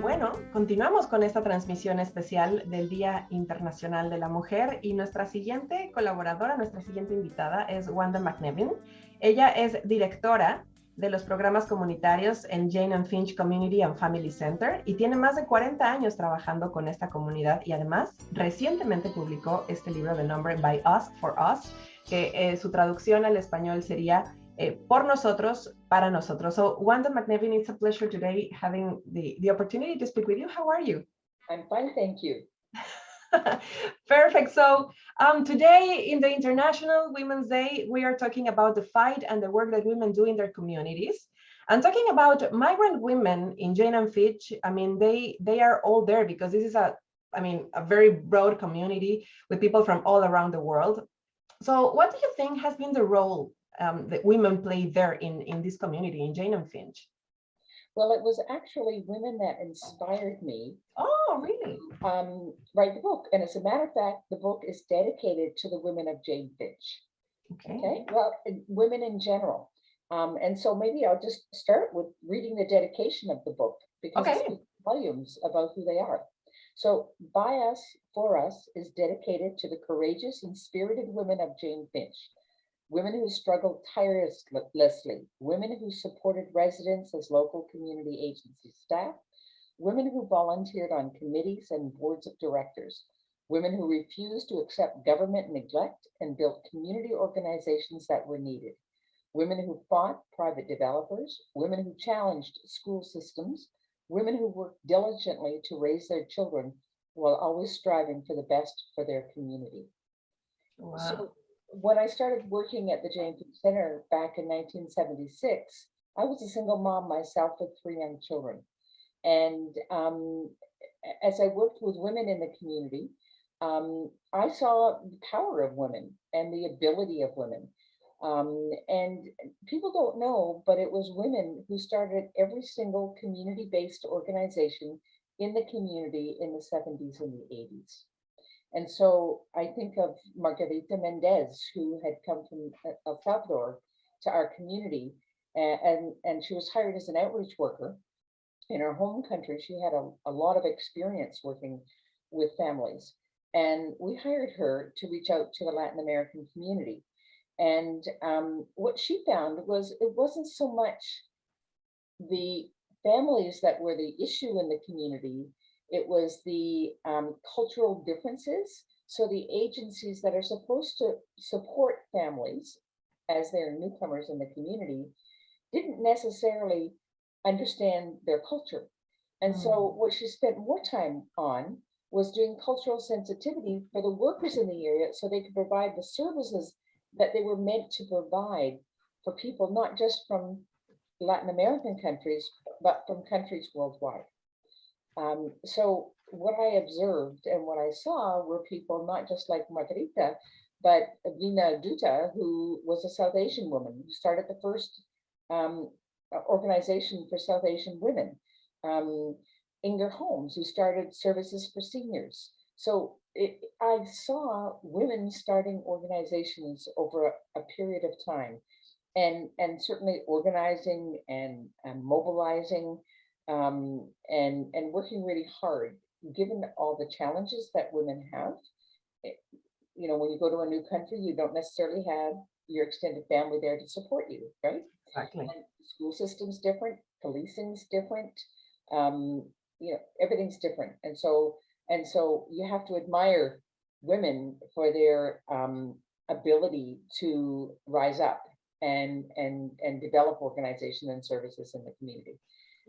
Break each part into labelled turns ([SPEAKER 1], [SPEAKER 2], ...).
[SPEAKER 1] Bueno, continuamos con esta transmisión especial del Día Internacional de la Mujer y nuestra siguiente colaboradora, nuestra siguiente invitada es Wanda MacNevin. Ella es directora de los programas comunitarios en Jane-Finch Community and Family Center y tiene más de 40 años trabajando con esta comunidad y además recientemente publicó este libro de nombre By Us, For Us, que su traducción al español sería por nosotros, para nosotros. So, Wanda MacNevin, it's a pleasure today having the opportunity to speak with you. How are you?
[SPEAKER 2] I'm fine, thank you.
[SPEAKER 1] Perfect. So today in the International Women's Day, we are talking about the fight and the work that women do in their communities. And talking about migrant women in Jane-Finch, I mean, they are all there because this is a very broad community with people from all around the world. So what do you think has been the role that women play there in this community, in Jane-Finch?
[SPEAKER 2] Well, it was actually women that inspired me.
[SPEAKER 1] Oh, really?
[SPEAKER 2] To write the book. And as a matter of fact, the book is dedicated to the women of Jane-Finch. Okay. Well, women in general. And so maybe I'll just start with reading the dedication of the book because it speaks volumes about who they are. So, By Us, For Us is dedicated to the courageous and spirited women of Jane-Finch. Women who struggled tirelessly, women who supported residents as local community agency staff, women who volunteered on committees and boards of directors, women who refused to accept government neglect and built community organizations that were needed, women who fought private developers, women who challenged school systems, women who worked diligently to raise their children while always striving for the best for their community.
[SPEAKER 1] Wow.
[SPEAKER 2] So, when I started working at the Jane-Finch Center back in 1976, I was a single mom myself with 3 young children. And as I worked with women in the community, I saw the power of women and the ability of women. And people don't know, but it was women who started every single community-based organization in the community in the 70s and the 80s. And so I think of Margarita Mendez, who had come from El Salvador to our community, and she was hired as an outreach worker in her home country. She had a lot of experience working with families. And we hired her to reach out to the Latin American community. And what she found was it wasn't so much the families that were the issue in the community. It was the cultural differences. So the agencies that are supposed to support families as they're newcomers in the community didn't necessarily understand their culture. And so what she spent more time on was doing cultural sensitivity for the workers in the area so they could provide the services that they were meant to provide for people, not just from Latin American countries, but from countries worldwide. So what I observed and what I saw were people not just like Margarita, but Vina Duta, who was a South Asian woman who started the first organization for South Asian women. Inger Holmes, who started services for seniors. So I saw women starting organizations over a period of time and certainly organizing and mobilizing and working really hard, given all the challenges that women have. You know, when you go to a new country, you don't necessarily have your extended family there to support you, right?
[SPEAKER 1] Exactly.
[SPEAKER 2] And school system's different, policing's different, you know, everything's different. And so you have to admire women for their ability to rise up and develop organization and services in the community.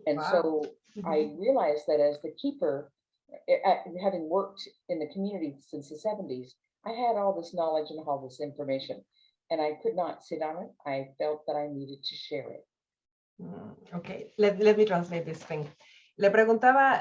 [SPEAKER 2] And so I realized that as the keeper, having worked in the community since the 70s, I had all this knowledge and all this information, and I could not sit on it. I felt that I needed to share it.
[SPEAKER 1] Okay, let me translate this thing. Le preguntaba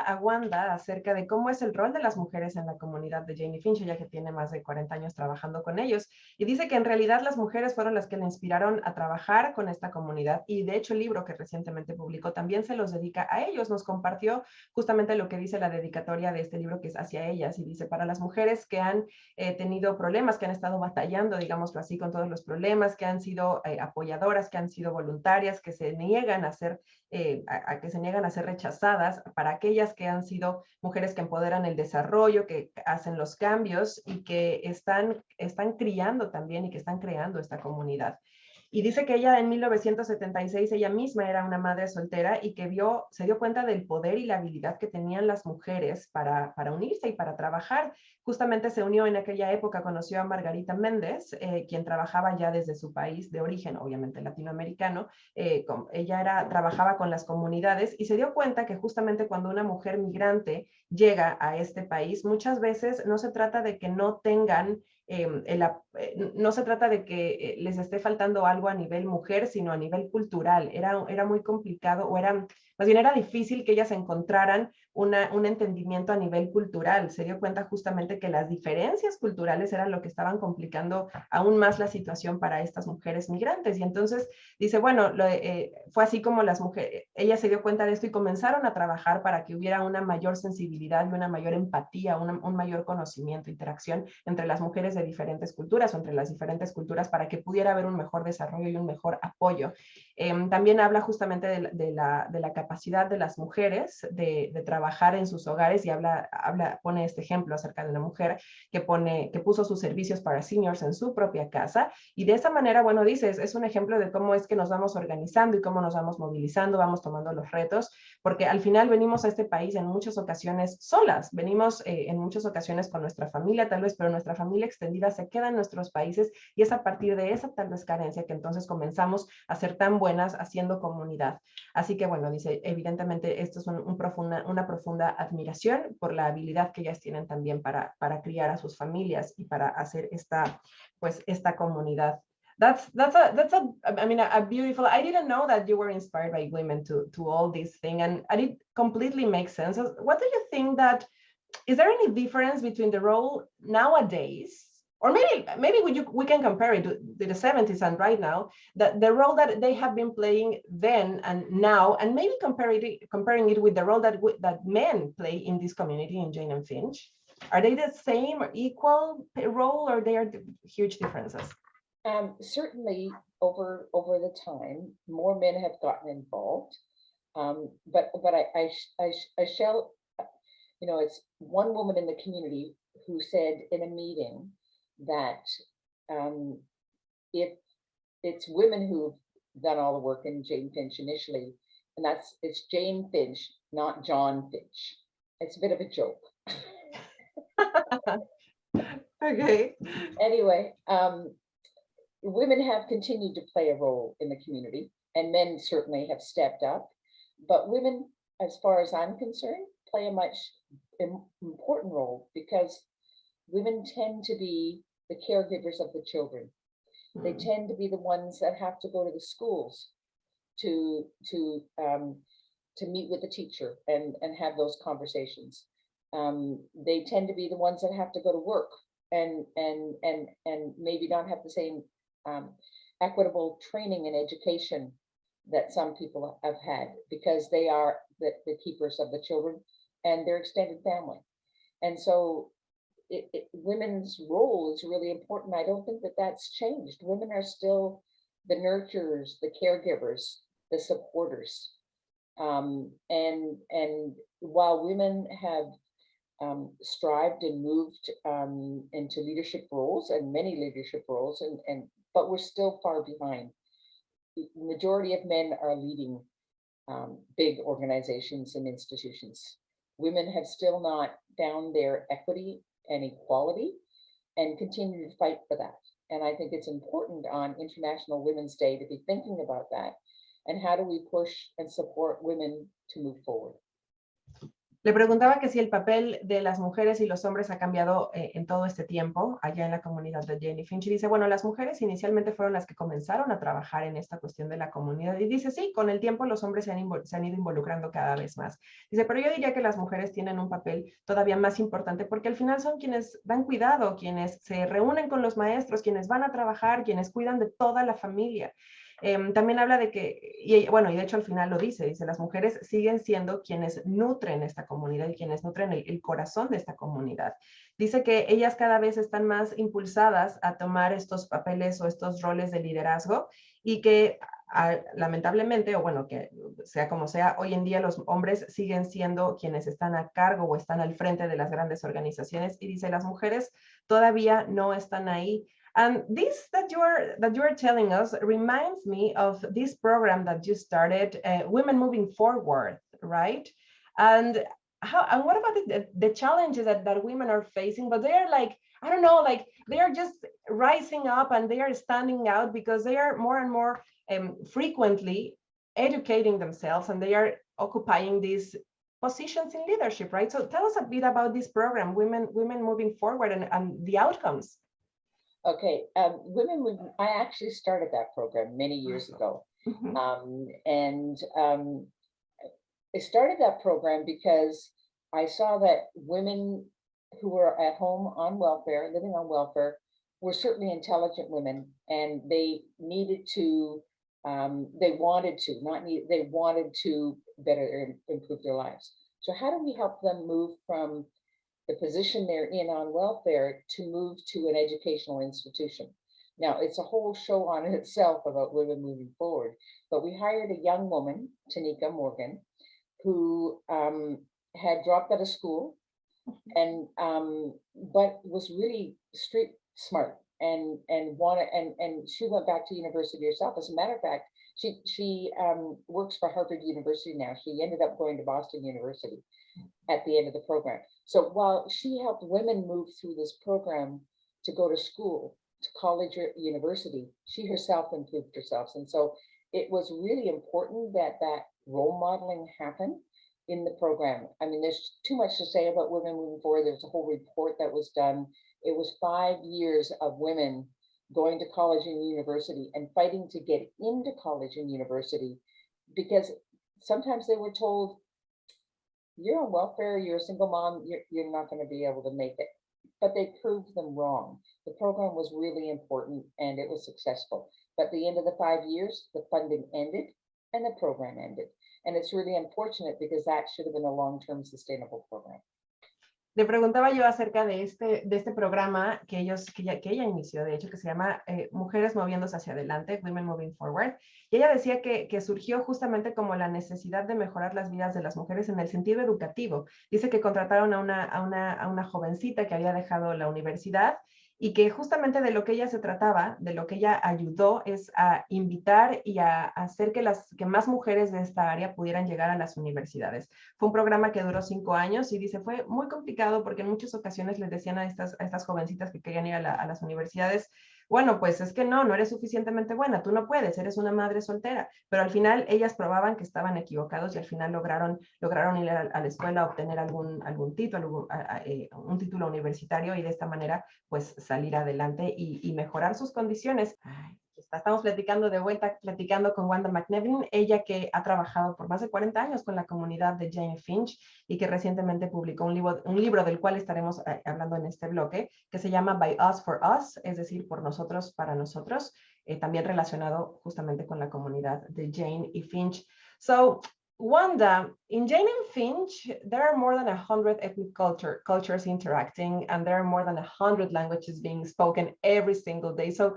[SPEAKER 1] a Wanda acerca de cómo es el rol de las mujeres en la comunidad de Jane-Finch, ya que tiene más de 40 años trabajando con ellos, y dice que en realidad las mujeres fueron las que le inspiraron a trabajar con esta comunidad, y de hecho el libro que recientemente publicó también se los dedica a ellos. Nos compartió justamente lo que dice la dedicatoria de este libro, que es hacia ellas, y dice: para las mujeres que han tenido problemas, que han estado batallando, digámoslo así, con todos los problemas, que han sido apoyadoras, que han sido voluntarias, que se niegan a ser, a que se se niegan a ser rechazadas, para aquellas que han sido mujeres que empoderan el desarrollo, que hacen los cambios y que están criando también y que están creando esta comunidad. Y dice que ella en 1976, ella misma era una madre soltera y que se dio cuenta del poder y la habilidad que tenían las mujeres para unirse y para trabajar. Justamente se unió en aquella época, conoció a Margarita Méndez, quien trabajaba ya desde su país de origen, obviamente latinoamericano. Ella trabajaba con las comunidades y se dio cuenta que justamente cuando una mujer migrante llega a este país, muchas veces no se trata de que no tengan no se trata de que les esté faltando algo a nivel mujer, sino a nivel cultural. Era muy complicado, más bien era difícil que ellas encontraran un entendimiento a nivel cultural. Se dio cuenta justamente que las diferencias culturales eran lo que estaban complicando aún más la situación para estas mujeres migrantes. Y entonces dice, bueno, fue así como ella se dio cuenta de esto y comenzaron a trabajar para que hubiera una mayor sensibilidad y una mayor empatía, un mayor conocimiento, interacción entre las mujeres de diferentes culturas o entre las diferentes culturas para que pudiera haber un mejor desarrollo y un mejor apoyo. También habla justamente de la capacidad de las mujeres de trabajar en sus hogares y pone este ejemplo acerca de una mujer que puso sus servicios para seniors en su propia casa y de esa manera, bueno, dices, es un ejemplo de cómo es que nos vamos organizando y cómo nos vamos movilizando, vamos tomando los retos, porque al final venimos a este país en muchas ocasiones solas, venimos en muchas ocasiones con nuestra familia tal vez, pero nuestra familia extendida se queda en nuestros países y es a partir de esa tal vez carencia que entonces comenzamos a ser tan buenas haciendo comunidad. Así que bueno, dice, evidentemente esto es una profunda admiración por la habilidad que ellas tienen también para criar a sus familias y para hacer esta comunidad. That's a beautiful, I didn't know that you were inspired by women to all this thing, and it completely makes sense. What do you think is there any difference between the role nowadays, or maybe we can compare it to the 70s and right now, the role that they have been playing then and now, and maybe comparing it with the role that men play in this community in Jane-Finch? Are they the same or equal role, or they are huge differences?
[SPEAKER 2] Certainly over the time, more men have gotten involved. But I shall, it's one woman in the community who said in a meeting that if it's women who've done all the work in Jane-Finch initially, and it's Jane-Finch, not John Finch. It's a bit of a joke.
[SPEAKER 1] Okay.
[SPEAKER 2] Anyway, women have continued to play a role in the community, and men certainly have stepped up. But women, as far as I'm concerned, play a much important role because women tend to be the caregivers of the children. They tend to be the ones that have to go to the schools to meet with the teacher and have those conversations. They tend to be the ones that have to go to work and maybe not have the same equitable training and education that some people have had because they are the keepers of the children and their extended family. And so women's role is really important. I don't think that that's changed. Women are still the nurturers, the caregivers, the supporters. And while women have strived and moved into leadership roles and many leadership roles, but we're still far behind. The majority of men are leading big organizations and institutions. Women have still not found their equity and equality and continue to fight for that. And I think it's important on International Women's Day to be thinking about that. And how do we push and support women to move forward?
[SPEAKER 1] Le preguntaba que si el papel de las mujeres y los hombres ha cambiado en todo este tiempo allá en la comunidad de Jane-Finch. Y dice, bueno, las mujeres inicialmente fueron las que comenzaron a trabajar en esta cuestión de la comunidad. Y dice, sí, con el tiempo los hombres se han ido involucrando cada vez más. Dice, pero yo diría que las mujeres tienen un papel todavía más importante porque al final son quienes dan cuidado, quienes se reúnen con los maestros, quienes van a trabajar, quienes cuidan de toda la familia. También habla de que, y de hecho al final lo dice, las mujeres siguen siendo quienes nutren esta comunidad y quienes nutren el corazón de esta comunidad. Dice que ellas cada vez están más impulsadas a tomar estos papeles o estos roles de liderazgo y que lamentablemente, o bueno, que sea como sea, hoy en día los hombres siguen siendo quienes están a cargo o están al frente de las grandes organizaciones, y dice, las mujeres todavía no están ahí. And this that you are telling us reminds me of this program that you started, Women Moving Forward, right? And what about the challenges that women are facing? But they are like, I don't know, like they are just rising up and they are standing out because they are more and more frequently educating themselves, and they are occupying these positions in leadership, right? So tell us a bit about this program, Women Moving Forward, and the outcomes.
[SPEAKER 2] Okay, I actually started that program many years ago. I started that program because I saw that women who were at home on welfare, living on welfare, were certainly intelligent women, and they needed to, they wanted to better improve their lives. So how do we help them move from the position they're in on welfare to move to an educational institution? Now, it's a whole show on itself about women moving forward, but we hired a young woman, Tanika Morgan, who had dropped out of school and but was really street smart and she went back to university herself. As a matter of fact, she works for Harvard University now. She ended up going to Boston University at the end of the program. So while she helped women move through this program to go to school, to college or university, she herself improved herself. And so it was really important that role modeling happen in the program. I mean, there's too much to say about women moving forward. There's a whole report that was done. It was 5 years of women going to college and university and fighting to get into college and university, because sometimes they were told, you're on welfare, you're a single mom, you're not going to be able to make it. But they proved them wrong. The program was really important and it was successful. But at the end of the 5 years, the funding ended and the program ended. And it's really unfortunate because that should have been a long-term sustainable program.
[SPEAKER 1] Le preguntaba yo acerca de este programa que ella inició, de hecho, que se llama Mujeres moviéndose hacia adelante, Women Moving Forward. Y ella decía que surgió justamente como la necesidad de mejorar las vidas de las mujeres en el sentido educativo. Dice que contrataron a una jovencita que había dejado la universidad, y que justamente de lo que ella se trataba, de lo que ella ayudó, es a invitar y a hacer que más mujeres de esta área pudieran llegar a las universidades. Fue un programa que duró 5 años y dice, fue muy complicado porque en muchas ocasiones les decían a estas jovencitas que querían ir a las universidades, bueno, pues es que no eres suficientemente buena, tú no puedes, eres una madre soltera. Pero al final ellas probaban que estaban equivocados y al final lograron ir a la escuela, obtener algún título, un título universitario, y de esta manera pues salir adelante y mejorar sus condiciones. Estamos platicando con Wanda MacNevin, ella que ha trabajado por más de 40 años con la comunidad de Jane-Finch y que recientemente publicó un libro del cual estaremos hablando en este bloque, que se llama By Us for Us, es decir, por nosotros para nosotros, también relacionado justamente con la comunidad de Jane y Finch. So, Wanda, in Jane and Finch, there are more than 100 ethnic cultures interacting, and there are more than 100 languages being spoken every single day. So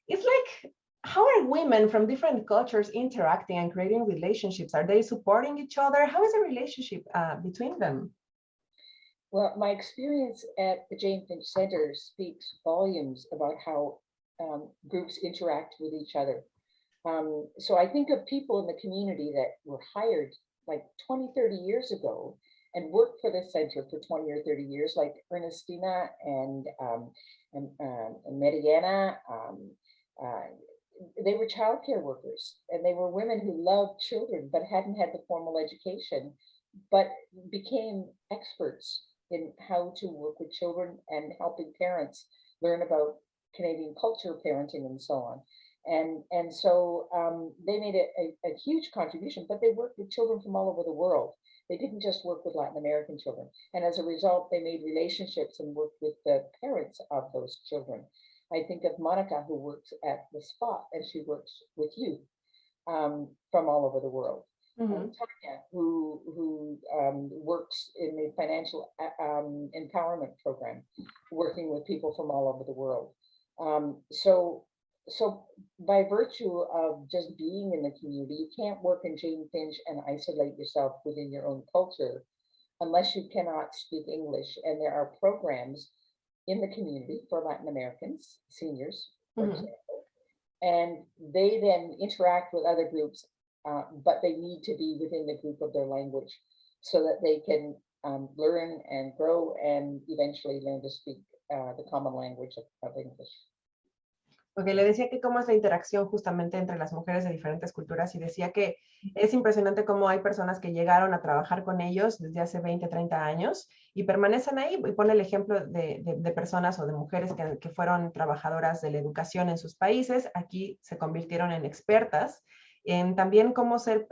[SPEAKER 1] it's like, how are women from different cultures interacting and creating relationships? Are they supporting each other? How is the relationship between them?
[SPEAKER 2] Well, my experience at the Jane-Finch Center speaks volumes about how groups interact with each other. So I think of people in the community that were hired like 20, 30 years ago and worked for the center for 20 or 30 years, like Ernestina and Mariana. They were childcare workers, and they were women who loved children but hadn't had the formal education, but became experts in how to work with children and helping parents learn about Canadian culture, parenting, and so on. And so they made a huge contribution, but they worked with children from all over the world. They didn't just work with Latin American children. And as a result, they made relationships and worked with the parents of those children. I think of Monica, who works at the Spot, and she works with youth from all over the world. Mm-hmm. Tanya, who works in the financial empowerment program, working with people from all over the world. So So by virtue of just being in the community, you can't work in Jane-Finch and isolate yourself within your own culture unless you cannot speak English. And there are programs in the community for Latin Americans, seniors, for example, and they then interact with other groups, but they need to be within the group of their language so that they can learn and grow and eventually learn to speak the common language of English.
[SPEAKER 1] Porque le decía que cómo es la interacción justamente entre las mujeres de diferentes culturas y decía que es impresionante cómo hay personas que llegaron a trabajar con ellos desde hace 20, 30 años y permanecen ahí. Y pone el ejemplo de personas o de mujeres que fueron trabajadoras de la educación en sus países. Aquí se convirtieron en expertas en también cómo ser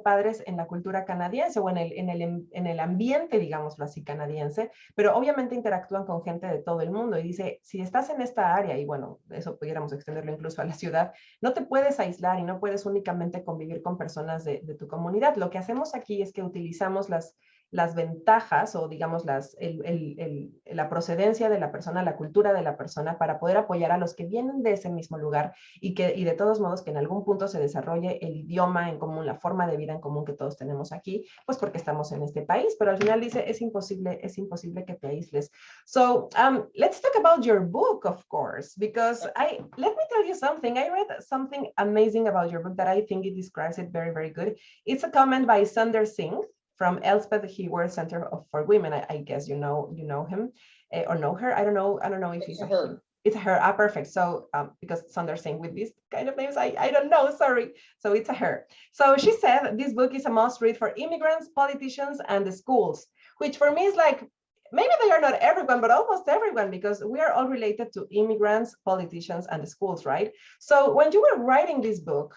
[SPEAKER 1] padres en la cultura canadiense o en el ambiente, digámoslo así, canadiense, pero obviamente interactúan con gente de todo el mundo y dice, si estás en esta área, y bueno, eso pudiéramos extenderlo incluso a la ciudad, no te puedes aislar y no puedes únicamente convivir con personas de tu comunidad. Lo que hacemos aquí es que utilizamos las ventajas o digamos la procedencia de la persona, la cultura de la persona para poder apoyar a los que vienen de ese mismo lugar y de todos modos que en algún punto se desarrolle el idioma en común, la forma de vida en común que todos tenemos aquí, pues porque estamos en este país, pero al final dice, es imposible que te aísles. So let's talk about your book, of course, because let me tell you something. I read something amazing about your book that I think it describes it very, very good. It's a comment by Sundar Singh from Elspeth Hayward Center for Women. I guess you know him or know her. I don't know if he's a her. It's a her. Perfect. So because Sundar Singh with these kind of names, I don't know. Sorry. So it's a her. So she said this book is a must read for immigrants, politicians, and the schools, which for me is like maybe they are not everyone, but almost everyone, because we are all related to immigrants, politicians, and the schools, right? So when you were writing this book,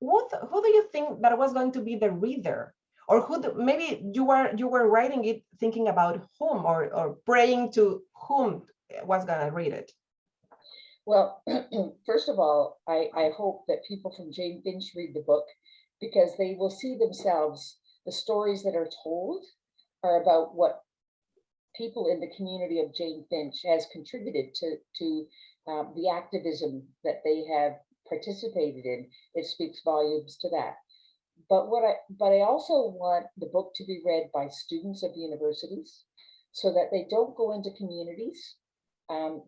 [SPEAKER 1] who do you think that was going to be the reader? Or maybe you were writing it thinking about whom or praying to whom was going to read it?
[SPEAKER 2] Well, first of all, I hope that people from Jane-Finch read the book because they will see themselves, the stories that are told are about what people in the community of Jane-Finch has contributed to the activism that they have participated in. It speaks volumes to that. But I also want the book to be read by students of universities so that they don't go into communities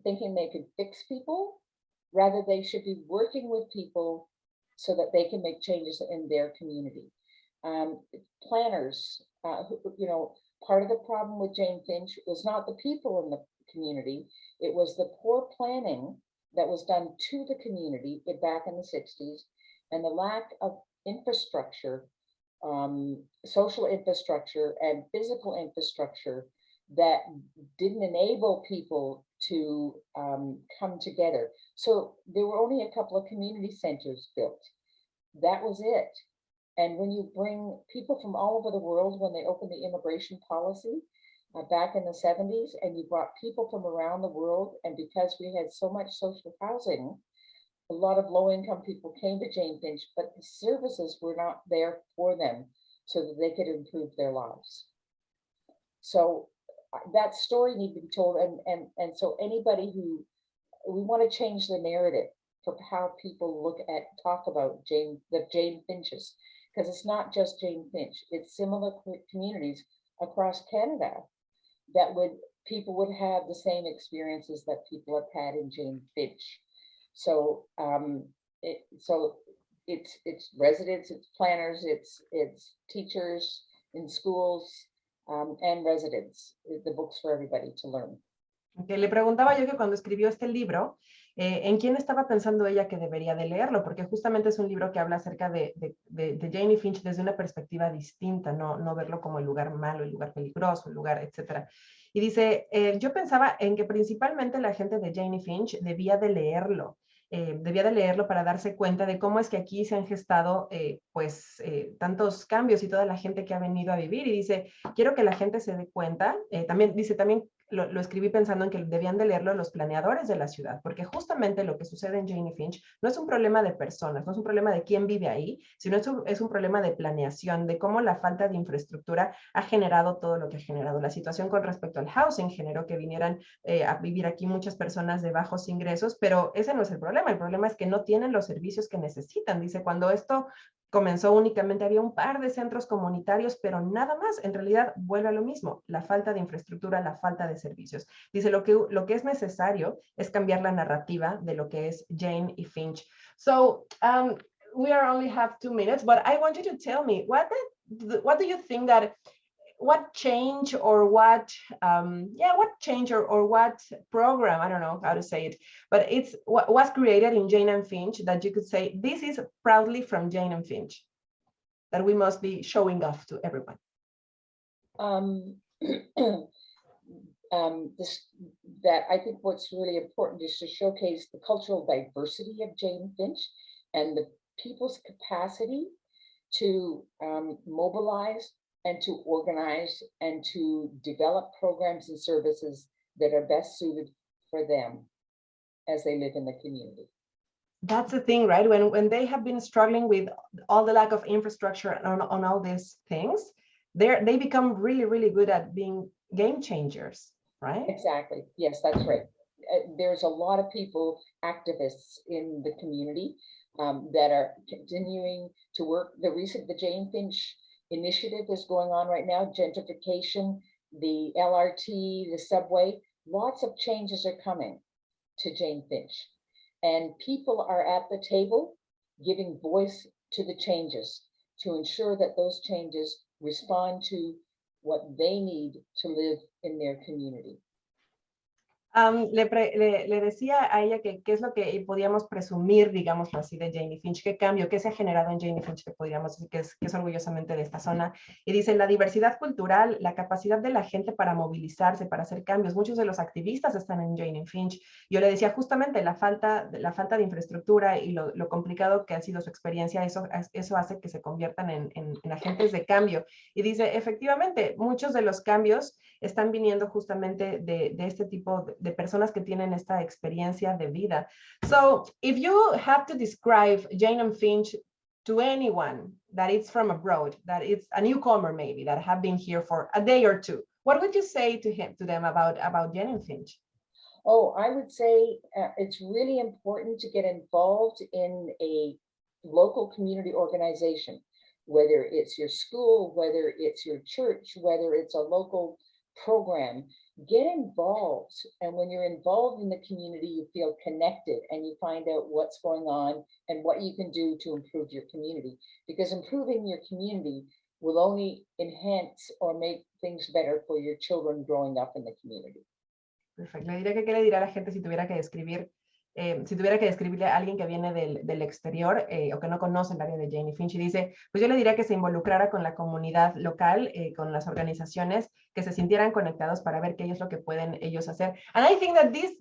[SPEAKER 2] thinking they could fix people. Rather, they should be working with people so that they can make changes in their community. Planners, part of the problem with Jane-Finch was not the people in the community, it was the poor planning that was done to the community back in the 60s and the lack of infrastructure, social infrastructure and physical infrastructure that didn't enable people to come together. So there were only a couple of community centers built. That was it. And when you bring people from all over the world, when they opened the immigration policy back in the 70s, and you brought people from around the world, and because we had so much social housing, a lot of low-income people came to Jane-Finch, but the services were not there for them so that they could improve their lives. So that story needs to be told, and so anybody we want to change the narrative for how people talk about the Jane-Finches, because it's not just Jane-Finch, it's similar communities across Canada that people would have the same experiences that people have had in Jane-Finch. So it's residents, it's planners, it's teachers in schools and residents. The book's for everybody to learn.
[SPEAKER 1] Okay, le preguntaba yo que cuando escribió este libro, ¿en quién estaba pensando ella que debería de leerlo? Porque justamente es un libro que habla acerca de Jane-Finch desde una perspectiva distinta, no verlo como el lugar malo, el lugar peligroso, el lugar, etcétera. Y dice, yo pensaba en que principalmente la gente de Jane-Finch debía de leerlo para darse cuenta de cómo es que aquí se han gestado tantos cambios y toda la gente que ha venido a vivir. Y dice, quiero que la gente se dé cuenta. También lo escribí pensando en que debían de leerlo los planeadores de la ciudad, porque justamente lo que sucede en Jane-Finch no es un problema de personas, no es un problema de quién vive ahí, sino es un problema de planeación, de cómo la falta de infraestructura ha generado todo lo que ha generado. La situación con respecto al housing generó que vinieran a vivir aquí muchas personas de bajos ingresos, pero ese no es el problema es que no tienen los servicios que necesitan. Dice, cuando esto comenzó únicamente había un par de centros comunitarios, pero nada más. En realidad vuelve a lo mismo, la falta de infraestructura, la falta de servicios. Dice, lo que es necesario es cambiar la narrativa de lo que es Jane y Finch. So, we are only have 2 minutes, but I want you to tell me, what do you think that what change or what change or what program, I don't know how to say it, but it's what was created in Jane and Finch that you could say, this is proudly from Jane and Finch, that we must be showing off to everyone?
[SPEAKER 2] That I think what's really important is to showcase the cultural diversity of Jane Finch and the people's capacity to mobilize and to organize and to develop programs and services that are best suited for them as they live in the community.
[SPEAKER 1] That's the thing, right? When they have been struggling with all the lack of infrastructure on all these things, they become really, really good at being game changers, right?
[SPEAKER 2] Exactly. Yes, that's right. There's a lot of people, activists in the community that are continuing to work. The Jane Finch initiative is going on right now, gentrification, the LRT, the subway, lots of changes are coming to Jane Finch. And people are at the table giving voice to the changes to ensure that those changes respond to what they need to live in their community.
[SPEAKER 1] Le decía a ella que qué es lo que podíamos presumir, digámoslo así, de Jane-Finch, qué cambio, qué se ha generado en Jane-Finch, que podríamos decir que es orgullosamente de esta zona. Y dice, la diversidad cultural, la capacidad de la gente para movilizarse, para hacer cambios. Muchos de los activistas están en Jane-Finch. Yo le decía justamente la falta de infraestructura y lo complicado que ha sido su experiencia, eso hace que se conviertan en agentes de cambio. Y dice, efectivamente, muchos de los cambios están viniendo justamente de este tipo de personas que tienen esta experiencia de vida. So, if you have to describe Jane and Finch to anyone that is from abroad, that it's a newcomer maybe, that have been here for a day or two, what would you say to them about Jane and Finch?
[SPEAKER 2] Oh, I would say it's really important to get involved in a local community organization, whether it's your school, whether it's your church, whether it's a local program. Get involved. And when you're involved in the community, you feel connected and you find out what's going on and what you can do to improve your community. Because improving your community will only enhance or make things better for your children growing up in the community.
[SPEAKER 1] Perfecto. Le diría que qué le dirá a la gente si tuviera que describirle a alguien que viene del exterior o que no conoce el área de Jane y Finch, y dice, pues yo le diría que se involucrara con la comunidad local, con las organizaciones, que se sintieran conectados para ver qué es lo que pueden ellos hacer. And I think that this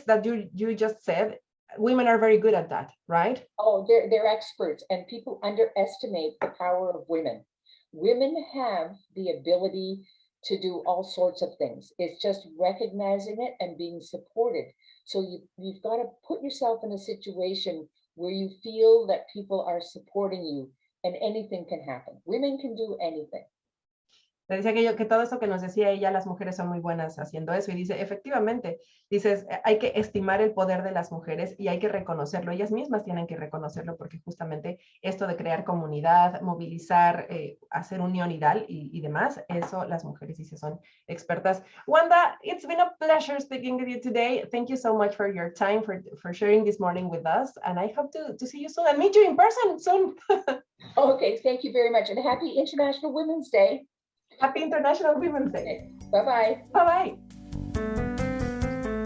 [SPEAKER 1] that you just said, women are very good at that, right?
[SPEAKER 2] Oh, they're experts, and people underestimate the power of women. Women have the ability to do all sorts of things. It's just recognizing it and being supported. So you've got to put yourself in a situation where you feel that people are supporting you and anything can happen. Women can do anything.
[SPEAKER 1] Le decía que todo esto que nos decía ella, las mujeres son muy buenas haciendo eso. Y dice, efectivamente, dices, hay que estimar el poder de las mujeres y hay que reconocerlo. Ellas mismas tienen que reconocerlo porque justamente esto de crear comunidad, movilizar, hacer unión y demás, eso las mujeres dice son expertas. Wanda, it's been a pleasure speaking with you today. Thank you so much for your time, for sharing this morning with us. And I hope to see you soon and meet you in person soon.
[SPEAKER 2] Okay, thank you very much. And happy International Women's Day.
[SPEAKER 1] Happy International Women's Day.
[SPEAKER 2] Bye-bye.
[SPEAKER 1] Bye-bye.